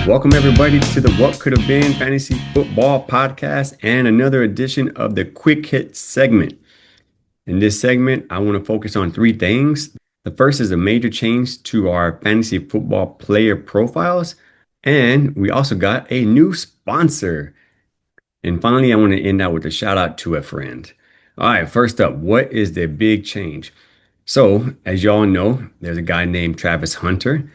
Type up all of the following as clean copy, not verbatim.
Welcome, everybody, to the What Could Have Been Fantasy Football Podcast and another edition of the Quick Hit segment. In this segment, I want to focus on three things. The first is a major change to our fantasy football player profiles, and we also got a new sponsor. And finally, I want to end out with a shout out to a friend. All right, first up, what is the big change? So, as y'all know, there's a guy named Travis Hunter.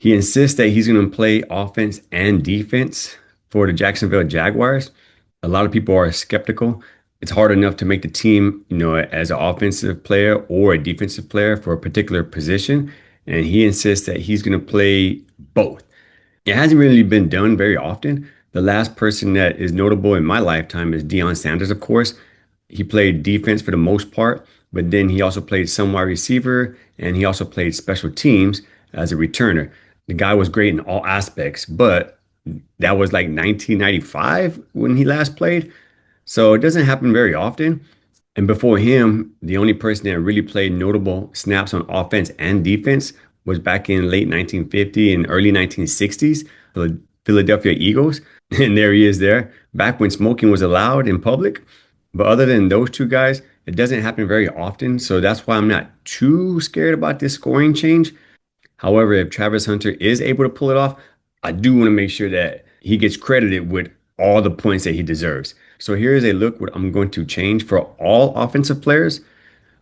He insists that he's going to play offense and defense for the Jacksonville Jaguars. A lot of people are skeptical. It's hard enough to make the team, as an offensive player or a defensive player for a particular position. And he insists that he's going to play both. It hasn't really been done very often. The last person that is notable in my lifetime is Deion Sanders, of course. He played defense for the most part, but then he also played some wide receiver and he also played special teams as a returner. The guy was great in all aspects, but that was like 1995 when he last played. So it doesn't happen very often. And before him, the only person that really played notable snaps on offense and defense was back in late 1950 and early 1960s, the Philadelphia Eagles. And there he is there, back when smoking was allowed in public. But other than those two guys, it doesn't happen very often. So that's why I'm not too scared about this scoring change. However, if Travis Hunter is able to pull it off, I do want to make sure that he gets credited with all the points that he deserves. So here is a look what I'm going to change for all offensive players,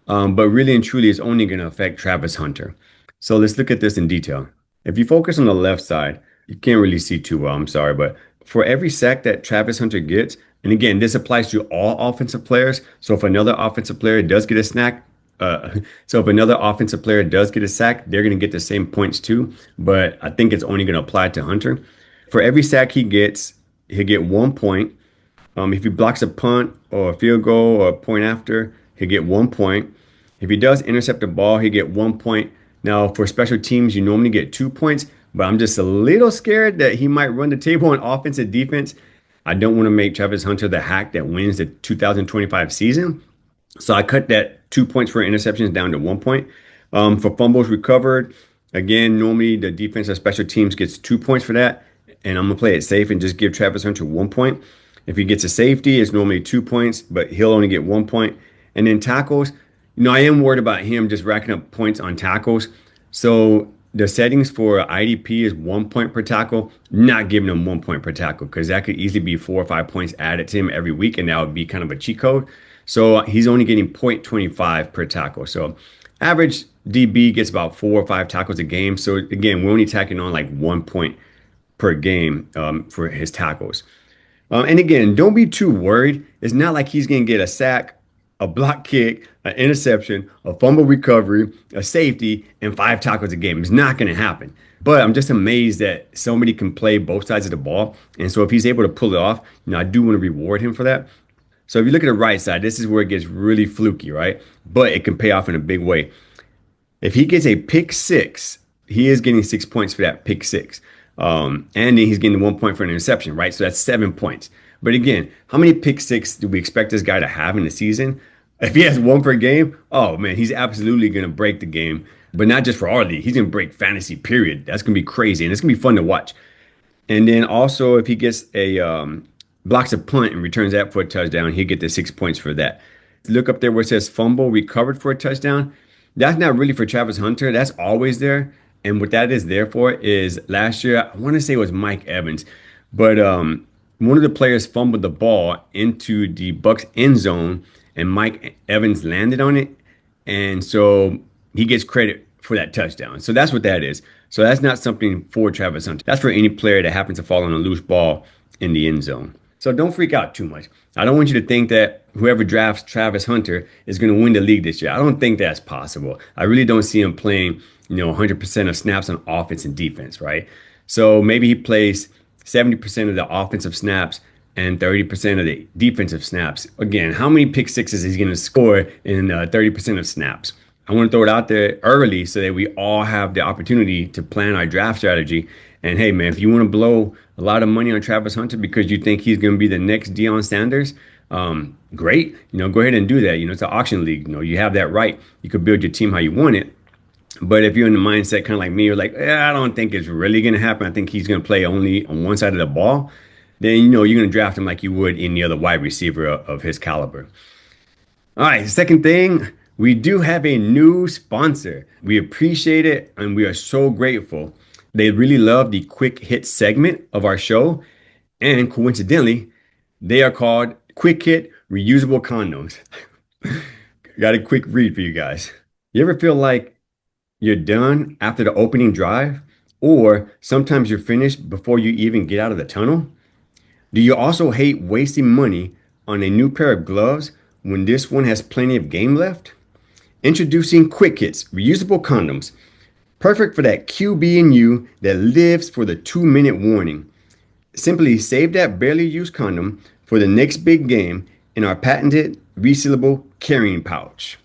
but really and truly it's only going to affect Travis Hunter. So let's look at this in detail. If you focus on the left side, you can't really see too well, I'm sorry, but for every sack that Travis Hunter gets, and again, this applies to all offensive players. So if another offensive player does get a snack, if another offensive player does get a sack, they're going to get the same points too. But I think it's only going to apply to Hunter. For every sack he gets, he'll get 1 point. If he blocks a punt or a field goal or a point after, he'll get 1 point. If he does intercept the ball, he'll get 1 point. Now, for special teams, you normally get 2 points, but I'm just a little scared that he might run the table on offense and defense. I don't want to make Travis Hunter the hack that wins the 2025 season. So I cut that 2 points for interceptions down to 1 point. For fumbles recovered, again, normally the defense or special teams gets 2 points for that. And I'm going to play it safe and just give Travis Hunter 1 point. If he gets a safety, it's normally 2 points, but he'll only get 1 point. And then tackles, I am worried about him just racking up points on tackles. So the settings for IDP is 1 point per tackle, not giving him 1 point per tackle because that could easily be 4 or 5 points added to him every week, and that would be kind of a cheat code. So he's only getting 0.25 per tackle. So average DB gets about 4 or 5 tackles a game. So again, we're only tacking on like 1 point per game for his tackles. And again, don't be too worried. It's not like he's going to get a sack, a block kick, an interception, a fumble recovery, a safety, and 5 tackles a game. It's not going to happen. But I'm just amazed that somebody can play both sides of the ball. And so if he's able to pull it off, I do want to reward him for that. So if you look at the right side, this is where it gets really fluky, right? But it can pay off in a big way. If he gets a pick six, he is getting 6 points for that pick six. And then he's getting 1 point for an interception, right? So that's 7 points. But again, how many pick six do we expect this guy to have in the season? If he has one per game, oh man, he's absolutely going to break the game. But not just for our league. He's going to break fantasy, period. That's going to be crazy. And it's going to be fun to watch. And then also if he gets blocks a punt and returns that for a touchdown, he'll get the 6 points for that. Look up there where it says fumble recovered for a touchdown. That's not really for Travis Hunter. That's always there. And what that is there for is last year, I want to say it was Mike Evans, but one of the players fumbled the ball into the Bucs end zone and Mike Evans landed on it. And so he gets credit for that touchdown. So that's what that is. So that's not something for Travis Hunter. That's for any player that happens to fall on a loose ball in the end zone. So don't freak out too much. I don't want you to think that whoever drafts Travis Hunter is going to win the league this year. I don't think that's possible. I really don't see him playing, 100% of snaps on offense and defense, right? So maybe he plays 70% of the offensive snaps and 30% of the defensive snaps. Again, how many pick sixes is he going to score in 30% of snaps? I want to throw it out there early so that we all have the opportunity to plan our draft strategy. And hey, man, if you want to blow a lot of money on Travis Hunter because you think he's going to be the next Deion Sanders, great. Go ahead and do that. It's an auction league. You have that right. You could build your team how you want it. But if you're in the mindset kind of like me, you're like, I don't think it's really going to happen. I think he's going to play only on one side of the ball. Then you're going to draft him like you would any other wide receiver of his caliber. All right, second thing, we do have a new sponsor. We appreciate it and we are so grateful. They really love the quick hit segment of our show. And coincidentally, they are called Quick Hit Reusable Condoms. Got a quick read for you guys. You ever feel like you're done after the opening drive? Or sometimes you're finished before you even get out of the tunnel? Do you also hate wasting money on a new pair of gloves when this one has plenty of game left? Introducing Quickhits reusable condoms, perfect for that QB in you that lives for the 2-minute warning. Simply save that barely used condom for the next big game in our patented resealable carrying pouch.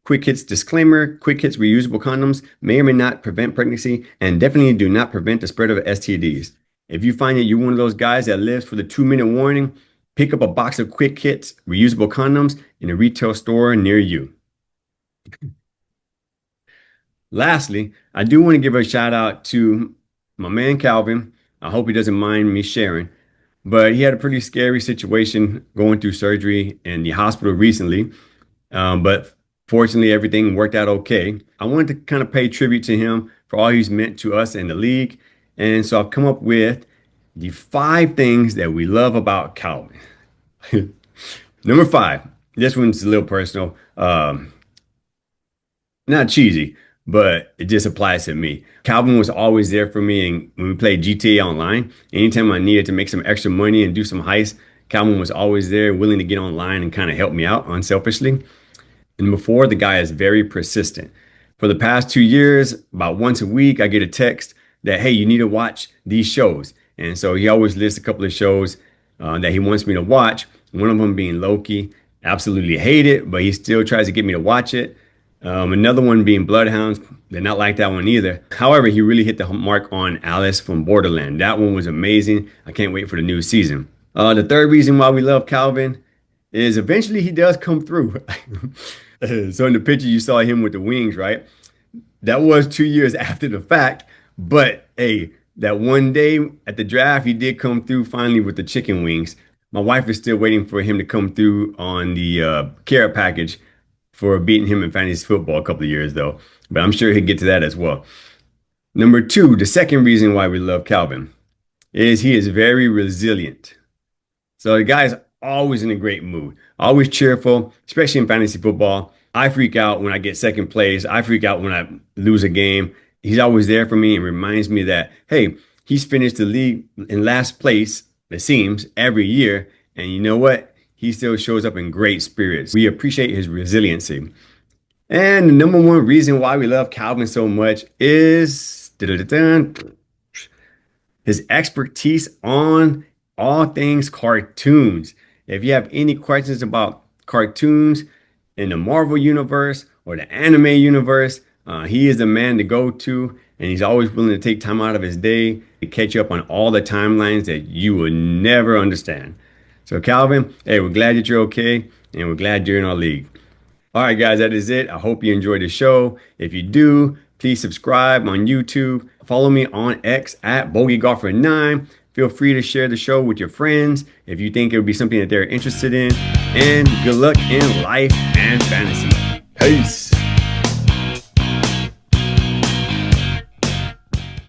Quick Hits disclaimer: Quick Hits reusable condoms may or may not prevent pregnancy and definitely do not prevent the spread of STDs. If you find that you're one of those guys that lives for the 2-minute warning, pick up a box of Quick Hits reusable condoms in a retail store near you. Lastly, I do want to give a shout out to my man Calvin. I hope he doesn't mind me sharing, but he had a pretty scary situation going through surgery in the hospital recently. But fortunately, everything worked out okay. I wanted to kind of pay tribute to him for all he's meant to us and the league. And so I've come up with the 5 things that we love about Calvin. Number 5, this one's a little personal. Not cheesy, but it just applies to me. Calvin was always there for me, and when we played GTA Online, anytime I needed to make some extra money and do some heists, Calvin was always there, willing to get online and kind of help me out unselfishly. And number 4, the guy is very persistent. For the past 2 years, about once a week, I get a text that, hey, you need to watch these shows. And so he always lists a couple of shows that he wants me to watch. One of them being Loki. Absolutely hate it, but he still tries to get me to watch it. Another one being Bloodhounds. Did not like that one either. However, he really hit the mark on Alice from Borderland. That one was amazing. I can't wait for the new season. The third reason why we love Calvin is eventually he does come through. So in the picture you saw him with the wings, right? That was 2 years after the fact, but hey, that one day at the draft, he did come through finally with the chicken wings. My wife is still waiting for him to come through on the carrot package for beating him in fantasy football a couple of years though, but I'm sure he'll get to that as well. Number 2, the second reason why we love Calvin is he is very resilient. So the guy's always in a great mood, always cheerful, especially in fantasy football. I freak out when I get second place. I freak out when I lose a game. He's always there for me and reminds me that, hey, he's finished the league in last place, it seems, every year. And you know what? He still shows up in great spirits. We appreciate his resiliency. And the number 1 reason why we love Calvin so much is his expertise on all things cartoons. If you have any questions about cartoons in the Marvel universe or the anime universe, he is the man to go to, and he's always willing to take time out of his day to catch up on all the timelines that you will never understand. So Calvin, hey, we're glad that you're okay, and we're glad you're in our league. All right, guys, that is it. I hope you enjoyed the show. If you do, please subscribe on YouTube. Follow me on X at BogeyGolfer9. Feel free to share the show with your friends if you think it would be something that they're interested in. And good luck in life and fantasy. Peace.